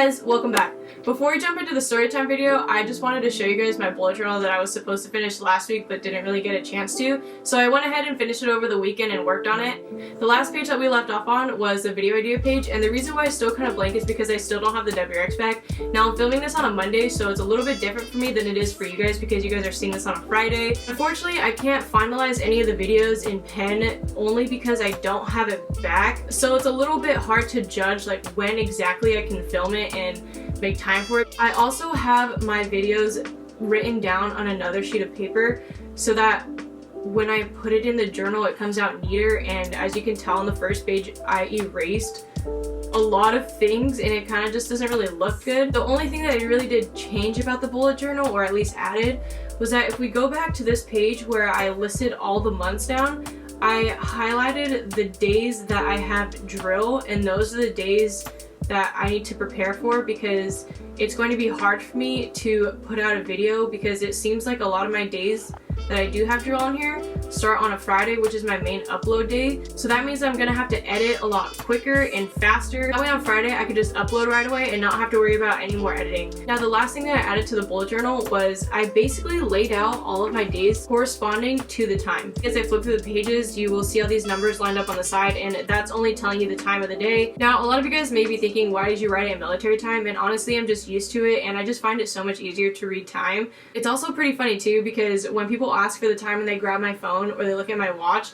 guys, welcome back. Before we jump into the storytime video, I just wanted to show you guys my bullet journal that I was supposed to finish last week but didn't really get a chance to. So I went ahead and finished it over the weekend and worked on it. The last page that we left off on was the video idea page, and the reason why it's still kind of blank is because I still don't have the WRX back. Now I'm filming this on a Monday, so it's a little bit different for me than it is for you guys because you guys are seeing this on a Friday. Unfortunately, I can't finalize any of the videos in pen only because I don't have it back. So it's a little bit hard to judge like when exactly I can film it and make time for it. I also have my videos written down on another sheet of paper so that when I put it in the journal it comes out neater, and as you can tell on the first page I erased a lot of things and it kind of just doesn't really look good. The only thing that I really did change about the bullet journal, or at least added, was that if we go back to this page where I listed all the months down, I highlighted the days that I have drill, and those are the days that I need to prepare for because it's going to be hard for me to put out a video because it seems like a lot of my days that I do have drill on here start on a Friday, which is my main upload day. So that means I'm gonna have to edit a lot quicker and faster. That way on Friday I could just upload right away and not have to worry about any more editing. Now the last thing that I added to the bullet journal was I basically laid out all of my days corresponding to the time. As I flip through the pages, you will see all these numbers lined up on the side, and that's only telling you the time of the day. Now a lot of you guys may be thinking, why did you write it in military time? And honestly, I'm just used to it and I just find it so much easier to read time. It's also pretty funny too because when people ask for the time and they grab my phone or they look at my watch,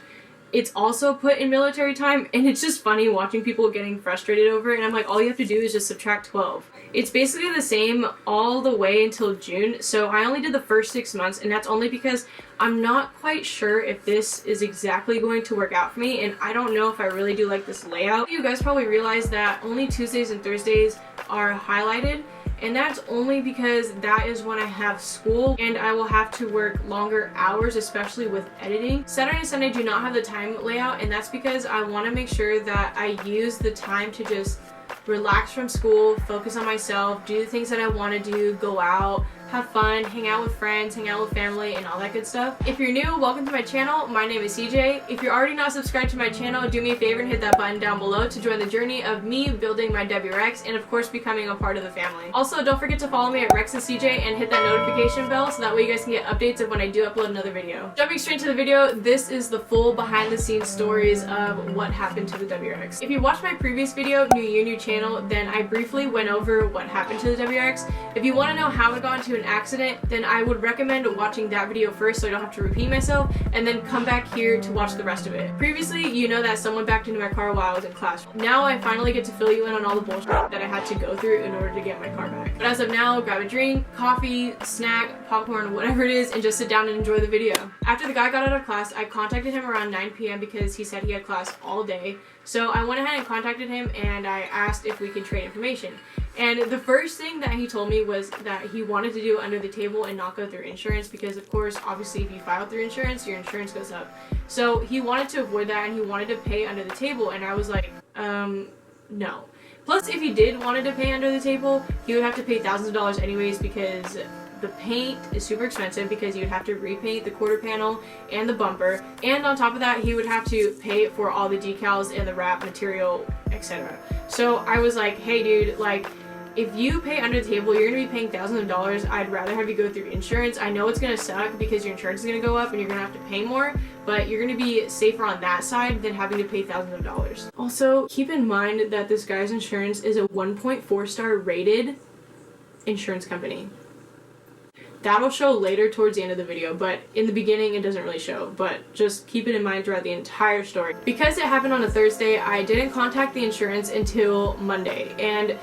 it's also put in military time, and it's just funny watching people getting frustrated over it, and I'm like, all you have to do is just subtract 12. It's basically the same all the way until June, so I only did the first 6 months, and that's only because I'm not quite sure if this is exactly going to work out for me, and I don't know if I really do like this layout. You guys probably realize that only Tuesdays and Thursdays are highlighted, and that's only because that is when I have school and I will have to work longer hours, especially with editing. Saturday and Sunday do not have the time layout, and that's because I want to make sure that I use the time to just relax from school, focus on myself, do the things that I want to do, go out, have fun, hang out with friends, hang out with family, and all that good stuff. If you're new, welcome to my channel. My name is CJ. If you're already not subscribed to my channel, do me a favor and hit that button down below to join the journey of me building my WRX and of course becoming a part of the family. Also, don't forget to follow me at Rex and CJ and hit that notification bell so that way you guys can get updates of when I do upload another video. Jumping straight into the video, this is the full behind the scenes stories of what happened to the WRX. If you watched my previous video, New Year, New Channel, then I briefly went over what happened to the WRX. If you want to know how it got into an accident, then I would recommend watching that video first so I don't have to repeat myself, and then come back here to watch the rest of it. Previously, you know that someone backed into my car while I was in class. Now I finally get to fill you in on all the bullshit that I had to go through in order to get my car back. But as of now, grab a drink, coffee, snack, popcorn, whatever it is, and just sit down and enjoy the video. After the guy got out of class, I contacted him around 9 p.m. because he said he had class all day. So I went ahead and contacted him and I asked if we could trade information. And the first thing that he told me was that he wanted to do under the table and not go through insurance because, of course, obviously if you file through insurance, your insurance goes up. So he wanted to avoid that and he wanted to pay under the table, and I was like, no. Plus, if he did wanted to pay under the table, he would have to pay thousands of dollars anyways because the paint is super expensive because you'd have to repaint the quarter panel and the bumper, and on top of that he would have to pay for all the decals and the wrap material, etc. So I was like, hey dude, like, if you pay under the table, you're gonna be paying thousands of dollars. I'd rather have you go through insurance. I know it's gonna suck because your insurance is gonna go up and you're gonna have to pay more, but you're gonna be safer on that side than having to pay thousands of dollars. Also, keep in mind that this guy's insurance is a 1.4 star rated insurance company. That'll show later towards the end of the video, but in the beginning it doesn't really show, but just keep it in mind throughout the entire story. Because it happened on a Thursday, I didn't contact the insurance until Monday, and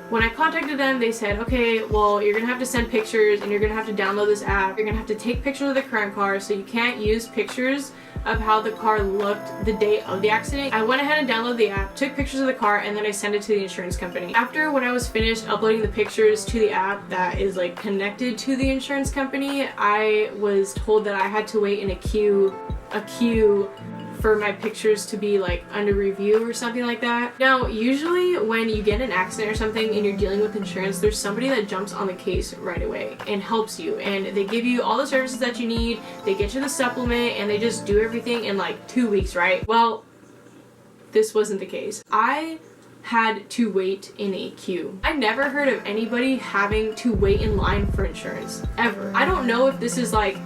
when I contacted them, they said, okay, well, you're gonna have to send pictures and you're gonna have to download this app. You're gonna have to take pictures of the current car, so you can't use pictures of how the car looked the day of the accident. I went ahead and downloaded the app, took pictures of the car, and then I sent it to the insurance company. After, when I was finished uploading the pictures to the app that is like connected to the insurance company, I was told that I had to wait in a queue for my pictures to be like under review or something like that. Now, usually when you get in an accident or something and you're dealing with insurance, there's somebody that jumps on the case right away and helps you, and they give you all the services that you need, they get you the supplement, and they just do everything in like 2 weeks, right? Well, this wasn't the case. I had to wait in a queue. I never heard of anybody having to wait in line for insurance, ever. I don't know if this is like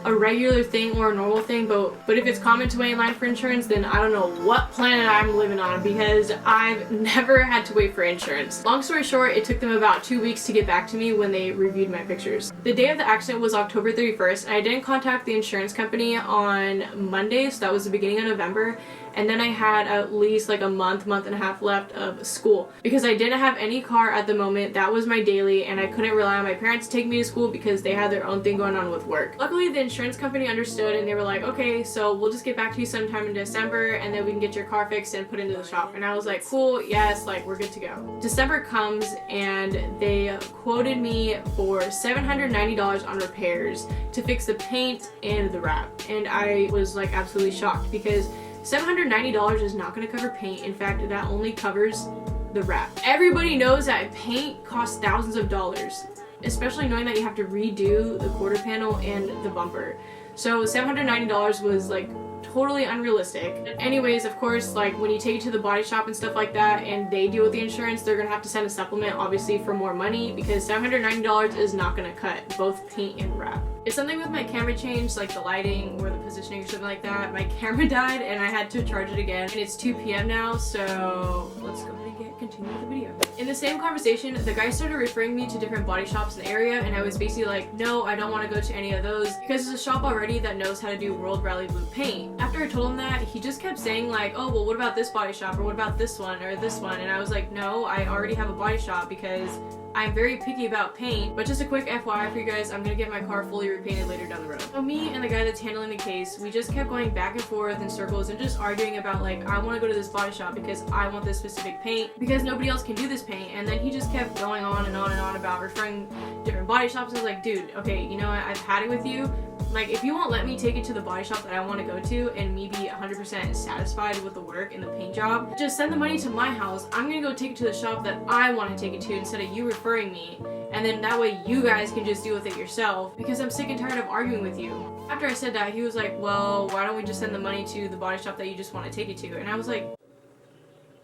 a regular thing or a normal thing, but if it's common to wait in line for insurance, then I don't know what planet I'm living on, because I've never had to wait for insurance. Long story short, it took them about 2 weeks to get back to me when they reviewed my pictures. The day of the accident was October 31st, and I didn't contact the insurance company on Monday, so that was the beginning of November. And then I had at least like a month and a half left of school because I didn't have any car at the moment. That was my daily, and I couldn't rely on my parents to take me to school because they had their own thing going on with work. Luckily, the insurance company understood, and they were like, okay, so we'll just get back to you sometime in December, and then we can get your car fixed and put into the shop. And I was like, cool, yes, like we're good to go. December comes, and they quoted me for $790 on repairs to fix the paint and the wrap. And I was like absolutely shocked because $790 is not going to cover paint. In fact, that only covers the wrap. Everybody knows that paint costs thousands of dollars, especially knowing that you have to redo the quarter panel and the bumper. So $790 was like totally unrealistic. Anyways, of course, like when you take it to the body shop and stuff like that and they deal with the insurance, they're gonna have to send a supplement obviously for more money because $790 is not gonna cut both paint and wrap. If something with my camera changed, like the lighting or the positioning or something like that, my camera died and I had to charge it again, and it's 2 p.m. now, so let's go ahead and continue the video. In the same conversation, the guy started referring me to different body shops in the area, and I was basically like, no, I don't want to go to any of those because there's a shop already that knows how to do World Rally Blue paint. After I told him that, he just kept saying like, oh, well, what about this body shop, or what about this one or this one? And I was like, no, I already have a body shop because I'm very picky about paint. But just a quick FYI for you guys, I'm gonna get my car fully repainted later down the road. So me and the guy that's handling the case, we just kept going back and forth in circles and just arguing about like, I want to go to this body shop because I want this specific paint because nobody else can do this paint. And then he just kept going on and on and on about referring different body shops. I was like, dude, okay, you know what, I've had it with you. Like, if you won't let me take it to the body shop that I want to go to and me be 100% satisfied with the work and the paint job, just send the money to my house. I'm gonna go take it to the shop that I want to take it to instead of you referring me, and then that way you guys can just deal with it yourself because I'm sick and tired of arguing with you. After I said that, he was like, well, why don't we just send the money to the body shop that you just want to take it to? And I was like,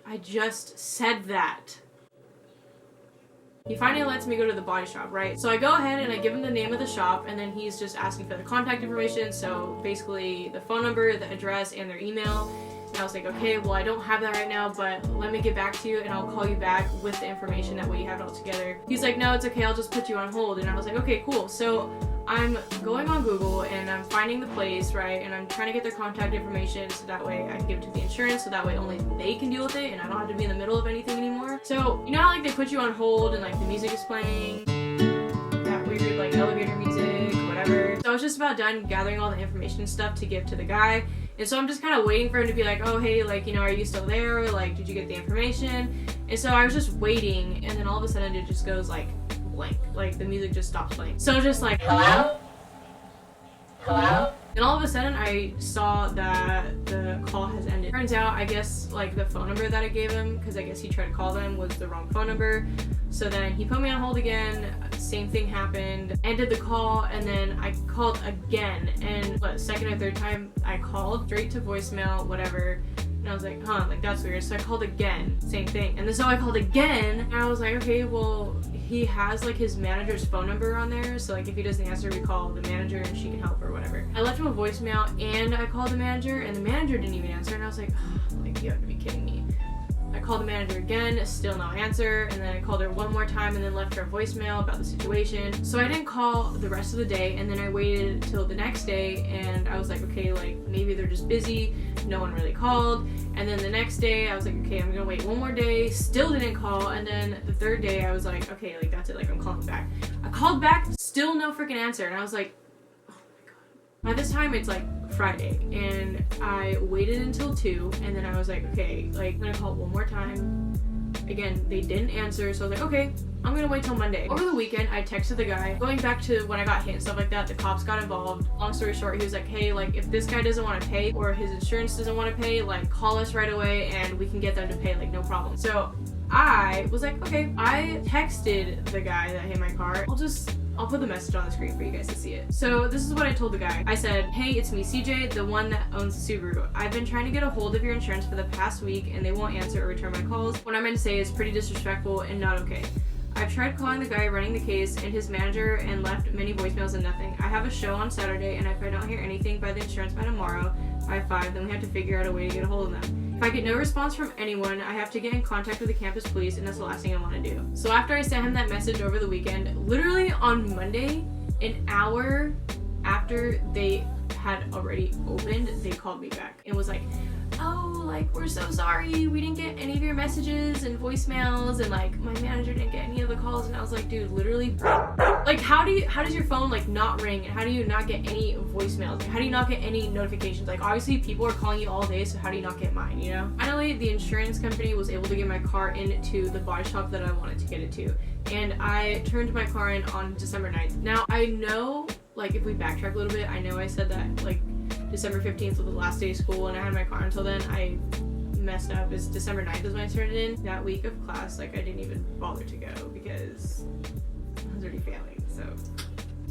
I just said that. He finally lets me go to the body shop, right? So I go ahead and I give him the name of the shop, and then he's just asking for the contact information, so basically the phone number, the address, and their email. And I was like, okay, well, I don't have that right now, but let me get back to you and I'll call you back with the information, that way you have it all together. He's like, no, it's okay, I'll just put you on hold. And I was like, okay, cool. So I'm going on Google and I'm finding the place, right? And I'm trying to get their contact information so that way I can give it to the insurance, so that way only they can deal with it and I don't have to be in the middle of anything anymore. So, you know how like they put you on hold and like the music is playing? That weird like elevator music, whatever. So I was just about done gathering all the information and stuff to give to the guy. And so I'm just kind of waiting for him to be like, oh, hey, like, you know, are you still there? Like, did you get the information? And so I was just waiting, and then all of a sudden it just goes like blank. Like the music just stops playing. So just like, hello? Hello? And all of a sudden I saw that the call has ended. Turns out, I guess, like the phone number that I gave him, because I guess he tried to call them, was the wrong phone number. So then he put me on hold again, same thing happened, ended the call, and then I called again, and second or third time I called, straight to voicemail, whatever, and I was like, huh, like that's weird. So I called again, same thing, and then so I called again, and I was like, okay, well, he has like his manager's phone number on there, so like if he doesn't answer, we call the manager and she can help or whatever. I left him a voicemail and I called the manager, and the manager didn't even answer, and I was like, oh, like you have to be kidding me. I called the manager again, still no answer, and then I called her one more time and then left her a voicemail about the situation. So I didn't call the rest of the day, and then I waited till the next day, and I was like, okay, like maybe they're just busy, no one really called. And then the next day I was like, okay, I'm gonna wait one more day, still didn't call. And then the third day I was like, okay, like that's it, like I'm calling back. I called back, still no freaking answer, and I was like, oh my god. By this time it's like Friday, and I waited until 2, and then I was like, okay, like I'm gonna call it one more time. Again, they didn't answer, so I was like, okay, I'm gonna wait till Monday. Over the weekend, I texted the guy. Going back to when I got hit and stuff like that, the cops got involved. Long story short, he was like, hey, like if this guy doesn't want to pay or his insurance doesn't want to pay, like call us right away and we can get them to pay, like no problem. So I was like, okay. I texted the guy that hit my car, I'll just I'll put the message on the screen for you guys to see it. So this is what I told the guy. I said, hey, it's me, CJ, the one that owns the Subaru. I've been trying to get a hold of your insurance for the past week and they won't answer or return my calls. What I meant to say is pretty disrespectful and not okay. I've tried calling the guy running the case and his manager and left many voicemails and nothing. I have a show on Saturday and if I don't hear anything by the insurance by tomorrow, by 5, then we have to figure out a way to get a hold of them. If I get no response from anyone, I have to get in contact with the campus police and that's the last thing I want to do. So after I sent him that message over the weekend, literally on Monday, an hour after they had already opened, they called me back and was like, oh, like, we're so sorry, we didn't get any of your messages and voicemails, and like my manager didn't get any of the calls. And I was like, dude, literally, like, how does your phone like not ring, and how do you not get any voicemails? How do you not get any notifications? Like, obviously people are calling you all day, so how do you not get mine, you know? Finally, the insurance company was able to get my car into the body shop that I wanted to get it to, and I turned my car in on December 9th. Now I know, like, if we backtrack a little bit, I know I said that like December 15th was the last day of school and I had my car until then. I messed up. It's December 9th is when I turned it in. That week of class, like, I didn't even bother to go because I was already failing. So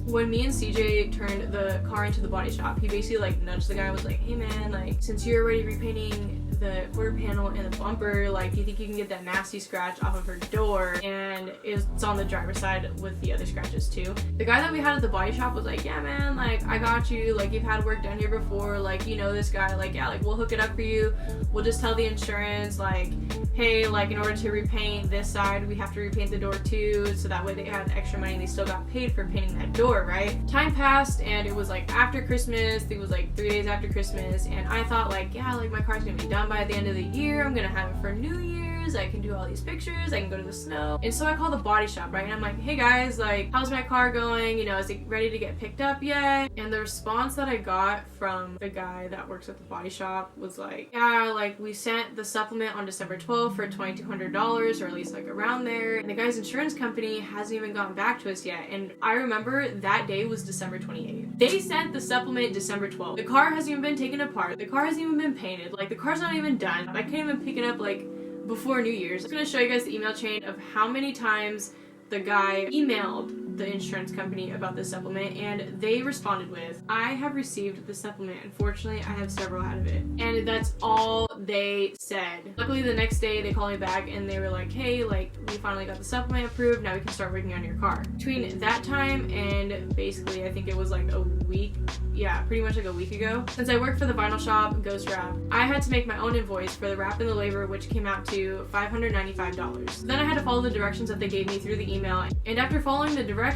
when me and CJ turned the car into the body shop, he basically like nudged the guy and was like, hey man, like, since you're already repainting the quarter panel and the bumper, like, do you think you can get that nasty scratch off of her door? And it's on the driver's side with the other scratches too. The guy that we had at the body shop was like, yeah man, like, I got you, like, you've had work done here before, like, you know this guy, like, yeah, like, we'll hook it up for you. We'll just tell the insurance, like, hey, like, in order to repaint this side, we have to repaint the door too, so that way they had extra money and they still got paid for painting that door, right? Time passed and it was like after Christmas. It was like 3 days after Christmas, and I thought like, yeah, like, my car's gonna be done by the end of the year. I'm gonna have it for New Year's. I can do all these pictures. I can go to the snow. And so I called the body shop, right? And I'm like, hey guys, like, how's my car going? You know, is it ready to get picked up yet? And the response that I got from the guy that works at the body shop was like, yeah, like, we sent the supplement on December 12th for $2,200, or at least like around there. And the guy's insurance company hasn't even gotten back to us yet. And I remember that day was December 28th. They sent the supplement December 12th. The car hasn't even been taken apart. The car hasn't even been painted. Like, the car's not even done. I can't even pick it up like before New Year's. I'm gonna show you guys the email chain of how many times the guy emailed the insurance company about this supplement, and they responded with, I have received the supplement. Unfortunately, I have several out of it. And that's all they said. Luckily, the next day they called me back and they were like, hey, like, we finally got the supplement approved. Now we can start working on your car. Between that time and basically, I think it was like a week, yeah, pretty much like a week ago, since I worked for the vinyl shop, Ghost Wrap, I had to make my own invoice for the wrap and the labor, which came out to $595. Then I had to follow the directions that they gave me through the email, and after following the directions,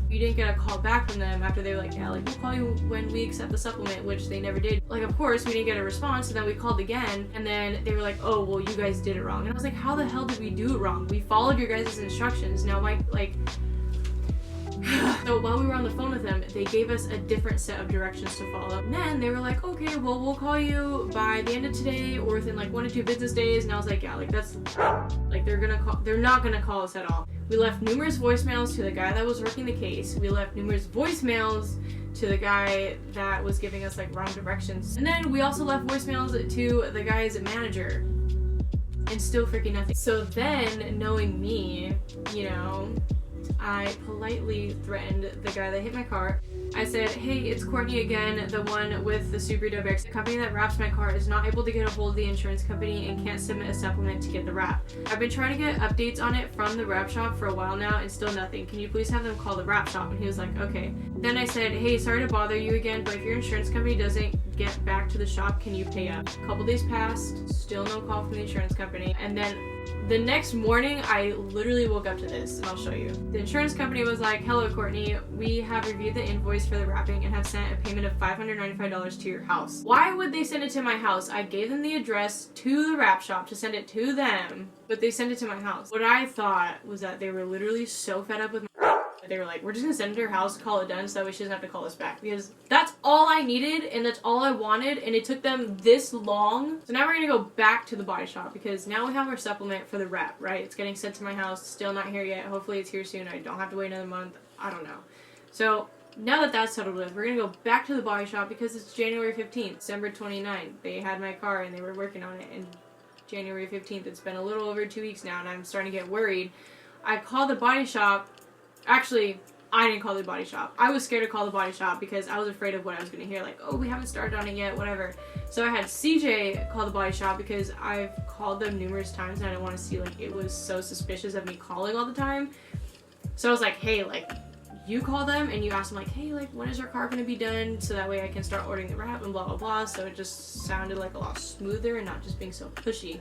you didn't get a call back from them after they were like, yeah, like, we'll call you when we accept the supplement, which they never did. Like, of course, we didn't get a response, so then we called again, and then they were like, oh, well, you guys did it wrong. And I was like, how the hell did we do it wrong? We followed your guys' instructions. Now, like, so while we were on the phone with them, they gave us a different set of directions to follow. And then they were like, okay, well, we'll call you by the end of today or within like 1 to 2 business days. And I was like, yeah, like, that's, like, they're not gonna call us at all. We left numerous voicemails to the guy that was working the case. We left numerous voicemails to the guy that was giving us like wrong directions. And then we also left voicemails to the guy's manager, and still freaking nothing. So then, knowing me, you know, I politely threatened the guy that hit my car. I said, hey, it's Courtney again, the one with the Subaru WRX. The company that wraps my car is not able to get a hold of the insurance company and can't submit a supplement to get the wrap. I've been trying to get updates on it from the wrap shop for a while now and still nothing. Can you please have them call the wrap shop? And he was like, okay. Then I said, hey, sorry to bother you again, but if your insurance company doesn't get back to the shop, can you pay up? A couple days passed, still no call from the insurance company. And then the next morning, I literally woke up to this, and I'll show you. The insurance company was like, hello, Courtney. We have reviewed the invoice for the wrapping and have sent a payment of $595 to your house. Why would they send it to my house? I gave them the address to the wrap shop to send it to them, but they sent it to my house. What I thought was that they were literally so fed up with my they were like, we're just gonna send it to her house, call it done, so that way she doesn't have to call us back. Because that's all I needed, and that's all I wanted, and it took them this long. So now we're gonna go back to the body shop, because now we have our supplement for the wrap, right? It's getting sent to my house, still not here yet. Hopefully it's here soon. I don't have to wait another month. I don't know. So now that that's settled with, we're gonna go back to the body shop, because it's January 15th, December 29th. They had my car, and they were working on it, and January 15th. It's been a little over 2 weeks now, and I'm starting to get worried. I called the body shop. Actually, I didn't call the body shop. I was scared to call the body shop because I was afraid of what I was gonna hear, like, oh, we haven't started on it yet, whatever. So I had CJ call the body shop because I've called them numerous times and I didn't want to see, like, it was so suspicious of me calling all the time. So I was like, hey, like, you call them and you ask them, like, hey, like, when is your car gonna be done, so that way I can start ordering the wrap and blah blah blah. So it just sounded like a lot smoother and not just being so pushy.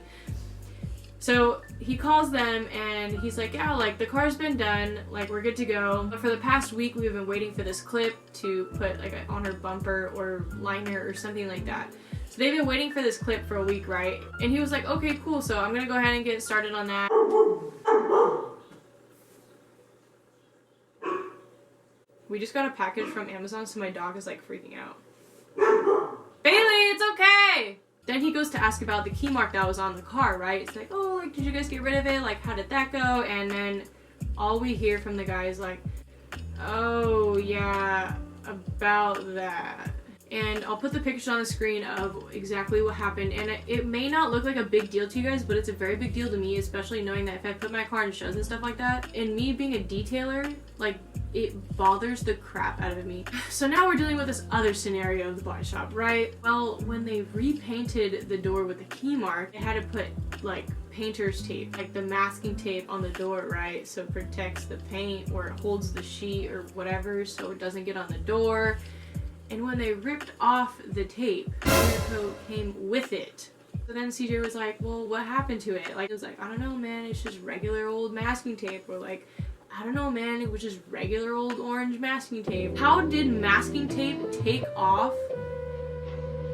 So he calls them and he's like, yeah, like, the car's been done, like, we're good to go. But for the past week we've been waiting for this clip to put like on her bumper or liner or something like that. So they've been waiting for this clip for a week, right? And he was like, okay, cool, so I'm gonna go ahead and get started on that. We just got a package from Amazon, so my dog is like freaking out. Bailey, it's okay! Then he goes to ask about the key mark that was on the car, right? It's like, oh, like, did you guys get rid of it? Like, how did that go? And then all we hear from the guy is like, oh, yeah, about that. And I'll put the pictures on the screen of exactly what happened. And it may not look like a big deal to you guys, but it's a very big deal to me, especially knowing that if I put my car in shows and stuff like that, and me being a detailer, like, it bothers the crap out of me. So now we're dealing with this other scenario of the body shop, right? Well, when they repainted the door with the key mark, they had to put like painter's tape, like the masking tape on the door, right? So it protects the paint or it holds the sheet or whatever so it doesn't get on the door. And when they ripped off the tape, clear coat came with it. So then CJ was like, well, what happened to it? Like, it was like, I don't know, man, it's just regular old masking tape. Or like, I don't know, man, it was just regular old orange masking tape. How did masking tape take off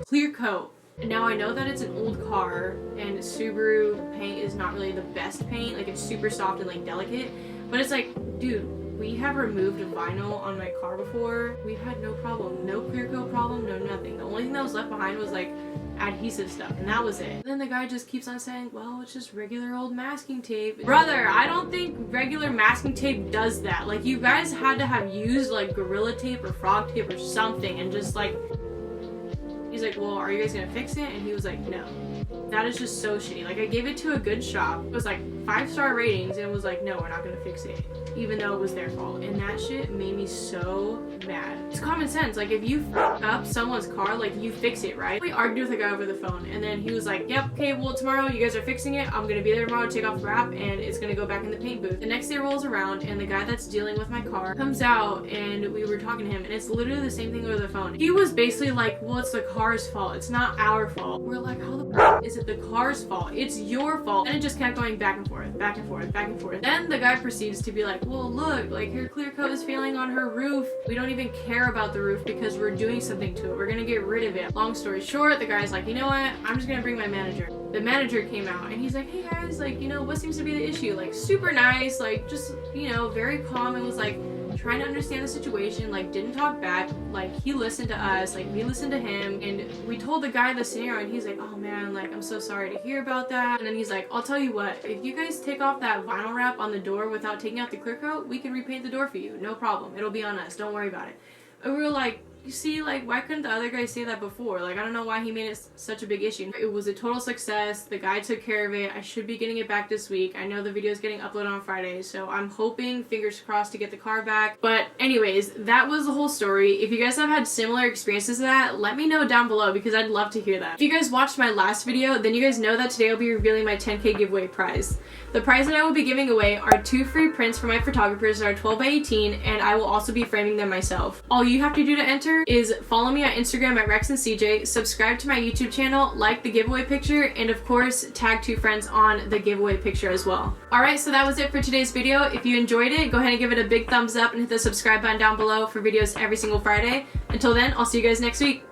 clear coat? Now I know that it's an old car and Subaru paint is not really the best paint, like it's super soft and like delicate, but it's like, dude, we have removed vinyl on my car before. We've had no problem, no clear coat problem, no nothing. The only thing that was left behind was like adhesive stuff, and that was it. And then the guy just keeps on saying, well, it's just regular old masking tape. Brother, I don't think regular masking tape does that. Like, you guys had to have used like Gorilla Tape or Frog Tape or something, and just like, he's like, well, are you guys gonna fix it? And he was like, no. That is just so shitty. Like, I gave it to a good shop. It was like 5-star ratings, and it was like, no, we're not gonna fix it, even though it was their fault. And that shit made me so mad. It's common sense. Like, if you fuck up someone's car, like, you fix it, right? We argued with a guy over the phone, and then he was like, yep, okay, well, tomorrow you guys are fixing it. I'm gonna be there tomorrow to take off the wrap, and it's gonna go back in the paint booth. The next day rolls around, and the guy that's dealing with my car comes out, and we were talking to him, and it's literally the same thing over the phone. He was basically like, well, it's the car's fault. It's not our fault. We're like, how the fuck is it the car's fault? It's your fault. And it just kept going back and forth, back and forth, back and forth. Then the guy proceeds to be like, well, look, like, her clear coat is failing on her roof. We don't even care about the roof because we're doing something to it. We're gonna get rid of it. Long story short, the guy's like, you know what? I'm just gonna bring my manager. The manager came out and he's like, hey guys, like, you know, what seems to be the issue? Like, super nice, like, just, you know, very calm, and was like trying to understand the situation, like, didn't talk back. Like, he listened to us, like, we listened to him, and we told the guy the scenario, and he's like, oh man, like, I'm so sorry to hear about that. And then he's like, I'll tell you what, if you guys take off that vinyl wrap on the door without taking out the clear coat, we can repaint the door for you, no problem. It'll be on us, don't worry about it. And we were like, you see, like, why couldn't the other guy say that before? Like, I don't know why he made it such a big issue. It was a total success. The guy took care of it. I should be getting it back this week. I know the video is getting uploaded on Friday, so I'm hoping, fingers crossed, to get the car back. But anyways, that was the whole story. If you guys have had similar experiences to that, let me know down below because I'd love to hear that. If you guys watched my last video, then you guys know that today I'll be revealing my 10K giveaway prize. The prize that I will be giving away are 2 free prints from my photographers that are 12 by 18, and I will also be framing them myself. All you have to do to enter is follow me on Instagram at RexandCJ, subscribe to my YouTube channel, like the giveaway picture, and of course, tag 2 friends on the giveaway picture as well. Alright, so that was it for today's video. If you enjoyed it, go ahead and give it a big thumbs up and hit the subscribe button down below for videos every single Friday. Until then, I'll see you guys next week.